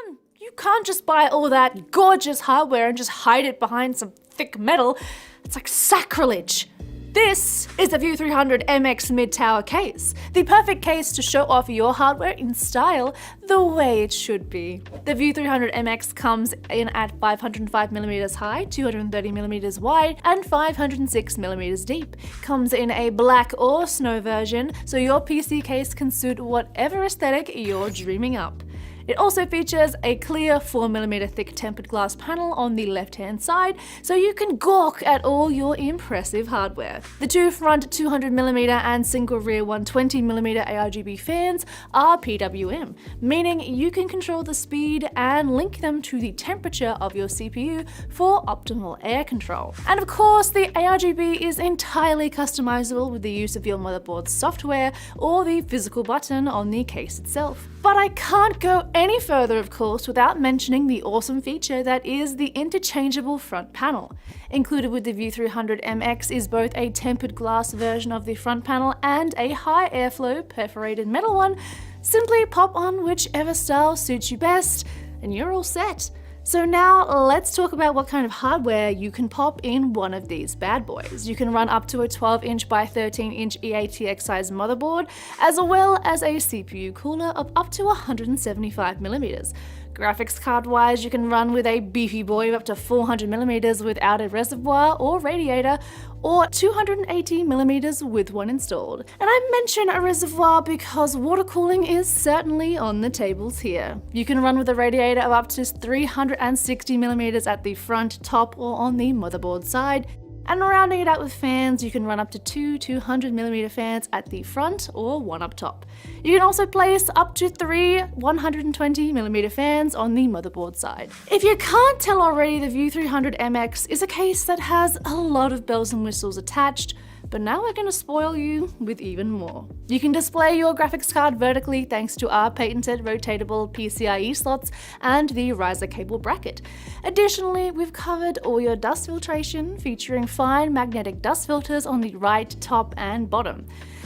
on, you can't just buy all that gorgeous hardware and just hide it behind some thick metal. It's like sacrilege. This is the View 300 MX mid-tower case, the perfect case to show off your hardware in style the way it should be. The View 300 MX comes in at 505mm high, 230mm wide, and 506mm deep. Comes in a black or snow version, so your PC case can suit whatever aesthetic you're dreaming up. It also features a clear 4mm thick tempered glass panel on the left-hand side, so you can gawk at all your impressive hardware. The two front 200mm and single rear 120mm ARGB fans are PWM, meaning you can control the speed and link them to the temperature of your CPU for optimal air control. And of course, the ARGB is entirely customizable with the use of your motherboard's software or the physical button on the case itself. But I can't go any further, of course, without mentioning the awesome feature that is the interchangeable front panel. Included with the View 300 MX is both a tempered glass version of the front panel and a high airflow perforated metal one. Simply pop on whichever style suits you best, and you're all set. So now let's talk about what kind of hardware you can pop in one of these bad boys. You can run up to a 12-inch by 13-inch eATX size motherboard, as well as a CPU cooler of up to 175mm. Graphics card wise, you can run with a beefy boy of up to 400mm without a reservoir or radiator, or 280mm with one installed. And I mention a reservoir because water cooling is certainly on the tables here. You can run with a radiator of up to 360mm at the front, top, or on the motherboard side. And rounding it out with fans, you can run up to two 200mm fans at the front or one up top. You can also place up to three 120mm fans on the motherboard side. If you can't tell already, the View 300 MX is a case that has a lot of bells and whistles attached, but now we're going to spoil you with even more. You can display your graphics card vertically thanks to our patented rotatable PCIe slots and the riser cable bracket. Additionally, we've covered all your dust filtration, featuring fine magnetic dust filters on the right, top, and bottom.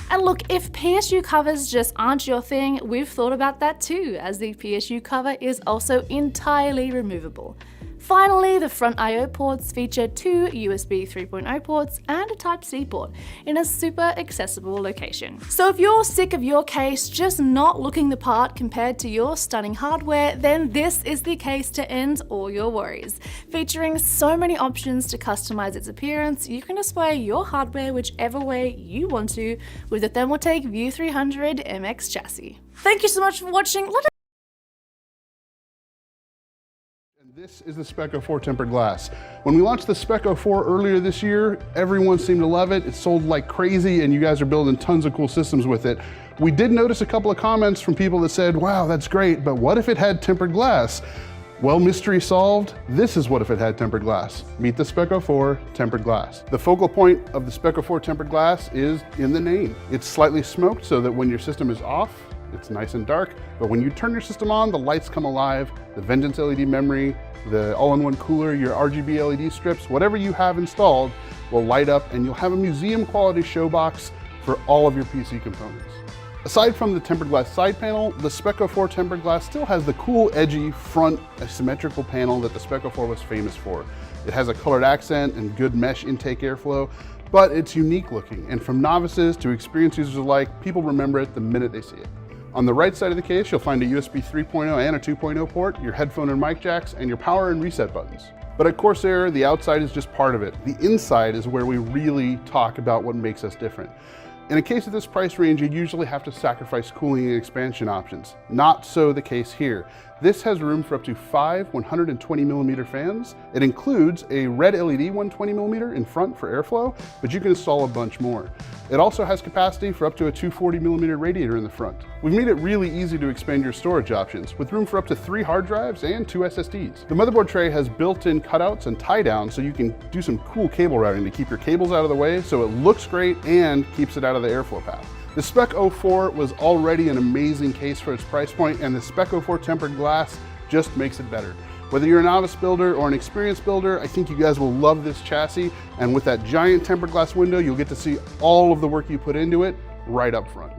And look, if PSU covers just aren't your thing, we've thought about that too, as the PSU cover is also entirely removable. Finally, the front I/O ports feature two USB 3.0 ports and a Type-C port in a super accessible location. So if you're sick of your case just not looking the part compared to your stunning hardware, then this is the case to end all your worries. Featuring so many options to customize its appearance, you can display your hardware whichever way you want to with the Thermaltake View 300 MX chassis. Thank you so much for watching. This is the Spec 04 tempered glass. When we launched the Spec 04 earlier this year, everyone seemed to love it. It sold like crazy and you guys are building tons of cool systems with it. We did notice a couple of comments from people that said, wow, that's great, but what if it had tempered glass? Well, mystery solved. This is what if it had tempered glass. Meet the Spec 04 tempered glass. The focal point of the Spec 04 tempered glass is in the name. It's slightly smoked so that when your system is off, it's nice and dark, but when you turn your system on, the lights come alive, the Vengeance LED memory, the all-in-one cooler, your RGB LED strips, whatever you have installed will light up and you'll have a museum quality show box for all of your PC components. Aside from the tempered glass side panel, the Spec 04 tempered glass still has the cool, edgy front asymmetrical panel that the Spec 04 was famous for. It has a colored accent and good mesh intake airflow, but it's unique looking, and from novices to experienced users alike, people remember it the minute they see it. On the right side of the case, you'll find a USB 3.0 and a 2.0 port, your headphone and mic jacks, and your power and reset buttons. But at Corsair, the outside is just part of it. The inside is where we really talk about what makes us different. In a case of this price range, you usually have to sacrifice cooling and expansion options. Not so the case here. This has room for up to 5 120mm fans. It includes a red LED 120mm in front for airflow, but you can install a bunch more. It also has capacity for up to a 240mm radiator in the front. We've made it really easy to expand your storage options, with room for up to 3 hard drives and 2 SSDs. The motherboard tray has built-in cutouts and tie-downs, so you can do some cool cable routing to keep your cables out of the way so it looks great and keeps it out of the airflow path. The Spec 04 was already an amazing case for its price point, and the Spec 04 tempered glass just makes it better. Whether you're a novice builder or an experienced builder, I think you guys will love this chassis, and with that giant tempered glass window, you'll get to see all of the work you put into it right up front.